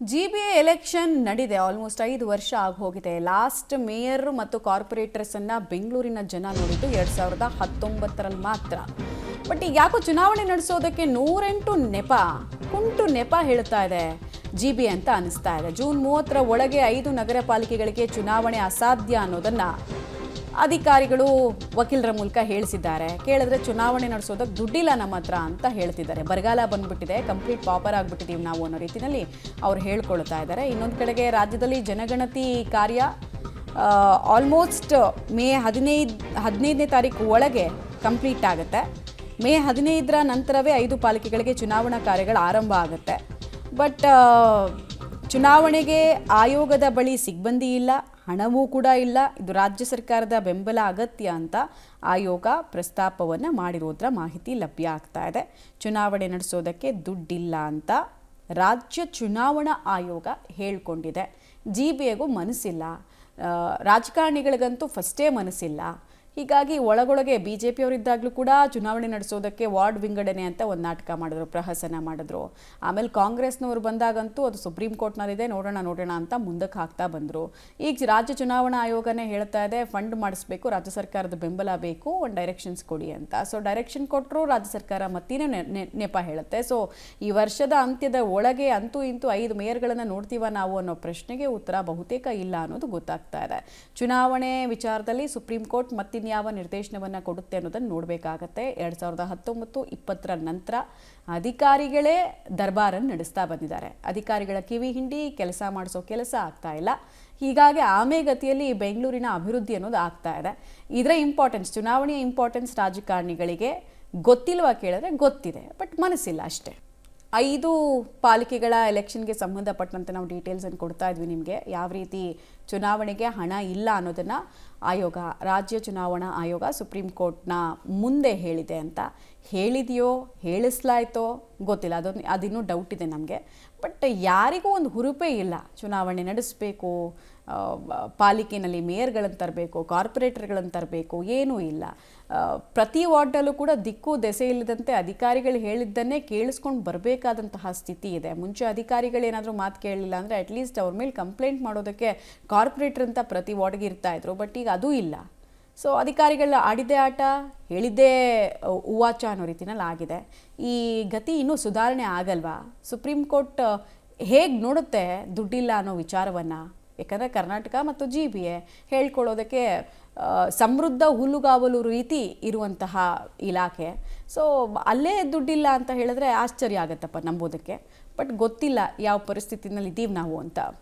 GBA election ನಡೆದಿದೆ. Almost 5 ವರ್ಷ ಆಗೋಗಿದೆ. ಲಾಸ್ಟ್ ಮೇಯರ್ ಮತ್ತು ಕಾರ್ಪೊರೇಟರ್ಸ್ ಅನ್ನ ಬೆಂಗಳೂರಿನ ಜನ ನೋಡಿದ್ದು 2019ರಲ್ಲಿ ಮಾತ್ರ. ಬಟ್ ಈಗ ಯಾಕೋ ಚುನಾವಣೆ ನಡೆಸೋದಕ್ಕೆ 108 ಕುಂಟು ನೆಪ ಹೇಳ್ತಾ ಇದೆ GBA ಅಂತ ಅನಿಸ್ತಾ ಇದೆ. ಜೂನ್ 30ರ ಒಳಗೆ 5 ನಗರ ಪಾಲಿಕೆಗಳಿಗೆ ಚುನಾವಣೆ ಅಸಾಧ್ಯ ಅನ್ನೋದನ್ನ ಅಧಿಕಾರಿಗಳು ವಕೀಲರ ಮೂಲಕ ಹೇಳಿಸಿದ್ದಾರೆ. ಕೇಳಿದ್ರೆ ಚುನಾವಣೆ ನಡೆಸೋದಕ್ಕೆ ದುಡ್ಡಿಲ್ಲ ನಮ್ಮ ಹತ್ರ ಅಂತ ಹೇಳ್ತಿದ್ದಾರೆ. ಬರಗಾಲ ಬಂದ್ಬಿಟ್ಟಿದೆ, ಕಂಪ್ಲೀಟ್ ಪಾಪರ್ ಆಗಿಬಿಟ್ಟಿದ್ದೀವಿ ನಾವು ಅನ್ನೋ ರೀತಿಯಲ್ಲಿ ಅವ್ರು ಹೇಳ್ಕೊಳ್ತಾ ಇದ್ದಾರೆ. ಇನ್ನೊಂದು ಕಡೆಗೆ ರಾಜ್ಯದಲ್ಲಿ ಜನಗಣತಿ ಕಾರ್ಯ ಆಲ್ಮೋಸ್ಟ್ ಮೇ 15ನೇ ತಾರೀಕು ಒಳಗೆ ಕಂಪ್ಲೀಟ್ ಆಗುತ್ತೆ. ಮೇ 15ರ ನಂತರವೇ 5 ಪಾಲಿಕೆಗಳಿಗೆ ಚುನಾವಣಾ ಕಾರ್ಯಗಳು ಆರಂಭ ಆಗುತ್ತೆ. ಬಟ್ ಚುನಾವಣೆಗೆ ಆಯೋಗದ ಬಳಿ ಸಿಬ್ಬಂದಿ ಇಲ್ಲ, ಹಣವೂ ಕೂಡ ಇಲ್ಲ. ಇದು ರಾಜ್ಯ ಸರ್ಕಾರದ ಬೆಂಬಲ ಅಗತ್ಯ ಅಂತ ಆಯೋಗ ಪ್ರಸ್ತಾಪವನ್ನು ಮಾಡಿರೋದ್ರ ಮಾಹಿತಿ ಲಭ್ಯ ಆಗ್ತಾ ಇದೆ. ಚುನಾವಣೆ ನಡೆಸೋದಕ್ಕೆ ದುಡ್ಡಿಲ್ಲ ಅಂತ ರಾಜ್ಯ ಚುನಾವಣಾ ಆಯೋಗ ಹೇಳ್ಕೊಂಡಿದೆ. GBAಗೂ ಮನಸ್ಸಿಲ್ಲ, ರಾಜಕಾರಣಿಗಳಿಗಂತೂ ಫಸ್ಟೇ ಮನಸ್ಸಿಲ್ಲ. ಹೀಗಾಗಿ ಒಳಗೊಳಗೆ BJPಯವರಿದ್ದಾಗಲೂ ಕೂಡ ಚುನಾವಣೆ ನಡೆಸೋದಕ್ಕೆ ವಾರ್ಡ್ ವಿಂಗಡಣೆ ಅಂತ ಒಂದು ನಾಟಕ ಮಾಡಿದ್ರು, ಪ್ರಹಸನ ಮಾಡಿದ್ರು. ಆಮೇಲೆ ಕಾಂಗ್ರೆಸ್ನವರು ಬಂದಾಗಂತೂ ಅದು ಸುಪ್ರೀಂ ಕೋರ್ಟ್ನಲ್ಲಿದೆ, ನೋಡೋಣ ಅಂತ ಮುಂದಕ್ಕೆ ಹಾಕ್ತಾ ಬಂದರು. ಈಗ ರಾಜ್ಯ ಚುನಾವಣಾ ಆಯೋಗನೇ ಹೇಳ್ತಾ ಇದೆ ಫಂಡ್ ಮಾಡಿಸ್ಬೇಕು, ರಾಜ್ಯ ಸರ್ಕಾರದ ಬೆಂಬಲ ಬೇಕು, ಒಂದು ಡೈರೆಕ್ಷನ್ಸ್ ಕೊಡಿ ಅಂತ. ಸೊ ಡೈರೆಕ್ಷನ್ ಕೊಟ್ಟರು ರಾಜ್ಯ ಸರ್ಕಾರ ಮತ್ತಿನೇ ನೆಪ ಹೇಳುತ್ತೆ. ಸೊ ಈ ವರ್ಷದ ಅಂತ್ಯದ ಒಳಗೆ ಅಂತೂ ಇಂತೂ 5 ಮೇಯರ್ಗಳನ್ನು ನೋಡ್ತೀವ ನಾವು ಅನ್ನೋ ಪ್ರಶ್ನೆಗೆ ಉತ್ತರ ಬಹುತೇಕ ಇಲ್ಲ ಅನ್ನೋದು ಗೊತ್ತಾಗ್ತಾ ಇದೆ. ಚುನಾವಣೆ ವಿಚಾರದಲ್ಲಿ ಸುಪ್ರೀಂ ಕೋರ್ಟ್ ಯಾವ ನಿರ್ದೇಶನವನ್ನ ಕೊಡುತ್ತೆ ಅನ್ನೋದನ್ನು ನೋಡಬೇಕಾಗತ್ತೆ. 2019-20ರ ನಂತರ ಅಧಿಕಾರಿಗಳೇ ದರ್ಬಾರನ್ನು ನಡೆಸ್ತಾ ಬಂದಿದ್ದಾರೆ. ಅಧಿಕಾರಿಗಳ ಕಿವಿ ಹಿಂಡಿ ಕೆಲಸ ಮಾಡಿಸೋ ಕೆಲಸ ಆಗ್ತಾ ಇಲ್ಲ. ಹೀಗಾಗಿ ಆಮೆಗತಿಯಲ್ಲಿ ಬೆಂಗಳೂರಿನ ಅಭಿವೃದ್ಧಿ ಅನ್ನೋದು ಆಗ್ತಾ ಇದೆ. ಇದರ ಇಂಪಾರ್ಟೆನ್ಸ್, ಚುನಾವಣೆಯ ಇಂಪಾರ್ಟೆನ್ಸ್ ರಾಜಕಾರಣಿಗಳಿಗೆ ಗೊತ್ತಿಲ್ವಾ ಕೇಳಿದ್ರೆ ಗೊತ್ತಿದೆ, ಬಟ್ ಮನಸ್ಸಿಲ್ಲ ಅಷ್ಟೇ. 5 ಪಾಲಿಕೆಗಳ ಎಲೆಕ್ಷನ್ಗೆ ಸಂಬಂಧಪಟ್ಟಂತೆ ನಾವು ಡೀಟೇಲ್ಸನ್ನು ಕೊಡ್ತಾ ಇದ್ವಿ ನಿಮಗೆ. ಯಾವ ರೀತಿ ಚುನಾವಣೆಗೆ ಹಣ ಇಲ್ಲ ಅನ್ನೋದನ್ನು ಆಯೋಗ, ರಾಜ್ಯ ಚುನಾವಣಾ ಆಯೋಗ ಸುಪ್ರೀಂ ಕೋರ್ಟ್ನ ಮುಂದೆ ಹೇಳಿದೆ ಅಂತ. ಹೇಳಿದೆಯೋ ಹೇಳಿಸ್ಲಾಯ್ತೋ ಗೊತ್ತಿಲ್ಲ, ಅದಿನ್ನೂ ಡೌಟ್ ಇದೆ ನಮಗೆ. ಬಟ್ ಯಾರಿಗೂ ಒಂದು ಹುರುಪೇ ಇಲ್ಲ. ಚುನಾವಣೆ ನಡೆಸಬೇಕು, ಪಾಲಿಕೆಯಲ್ಲಿ ಮೇಯರ್ಗಳನ್ನು ತರಬೇಕು, ಕಾರ್ಪೊರೇಟರ್ಗಳನ್ನು ತರಬೇಕು, ಏನೂ ಇಲ್ಲ. ಪ್ರತಿ ವಾರ್ಡಲ್ಲೂ ಕೂಡ ದಿಕ್ಕು ದೆಸೆ ಇಲ್ಲದಂತೆ ಅಧಿಕಾರಿಗಳು ಹೇಳಿದ್ದನ್ನೇ ಕೇಳಿಸ್ಕೊಂಡು ಬರಬೇಕಾದಂತಹ ಸ್ಥಿತಿ ಇದೆ. ಮುಂಚೆ ಅಧಿಕಾರಿಗಳೇನಾದರೂ ಮಾತು ಕೇಳಲಿಲ್ಲ ಅಂದರೆ ಅಟ್ಲೀಸ್ಟ್ ಅವ್ರ ಮೇಲೆ ಕಂಪ್ಲೇಂಟ್ ಮಾಡೋದಕ್ಕೆ ಕಾರ್ಪೊರೇಟರ್ ಅಂತ ಪ್ರತಿ ವಾರ್ಡ್ಗೆ ಇರ್ತಾಯಿದ್ರು. ಬಟ್ ಈಗ ಅದೂ ಇಲ್ಲ. ಸೊ ಅಧಿಕಾರಿಗಳ ಆಡಿದ್ದೇ ಆಟ, ಹೇಳಿದ್ದೇ ಉವಾಚ ಅನ್ನೋ ರೀತಿನಲ್ಲಿ ಆಗಿದೆ. ಈ ಗತಿ ಇನ್ನೂ ಸುಧಾರಣೆ ಆಗಲ್ವಾ? ಸುಪ್ರೀಂ ಕೋರ್ಟ್ ಹೇಗೆ ನೋಡುತ್ತೆ ದುಡ್ಡಿಲ್ಲ ಅನ್ನೋ ವಿಚಾರವನ್ನು? ಯಾಕಂದರೆ ಕರ್ನಾಟಕ ಮತ್ತು GBA ಹೇಳ್ಕೊಳ್ಳೋದಕ್ಕೆ ಸಮೃದ್ಧ ಹುಲ್ಲುಗಾವಲು ರೀತಿ ಇರುವಂತಹ ಇಲಾಖೆ. ಸೊ ಅಲ್ಲೇ ದುಡ್ಡಿಲ್ಲ ಅಂತ ಹೇಳಿದ್ರೆ ಆಶ್ಚರ್ಯ ಆಗುತ್ತಪ್ಪ ನಂಬೋದಕ್ಕೆ. ಬಟ್ ಗೊತ್ತಿಲ್ಲ ಯಾವ ಪರಿಸ್ಥಿತಿನಲ್ಲಿ ಇದ್ದೀವಿ ನಾವು ಅಂತ.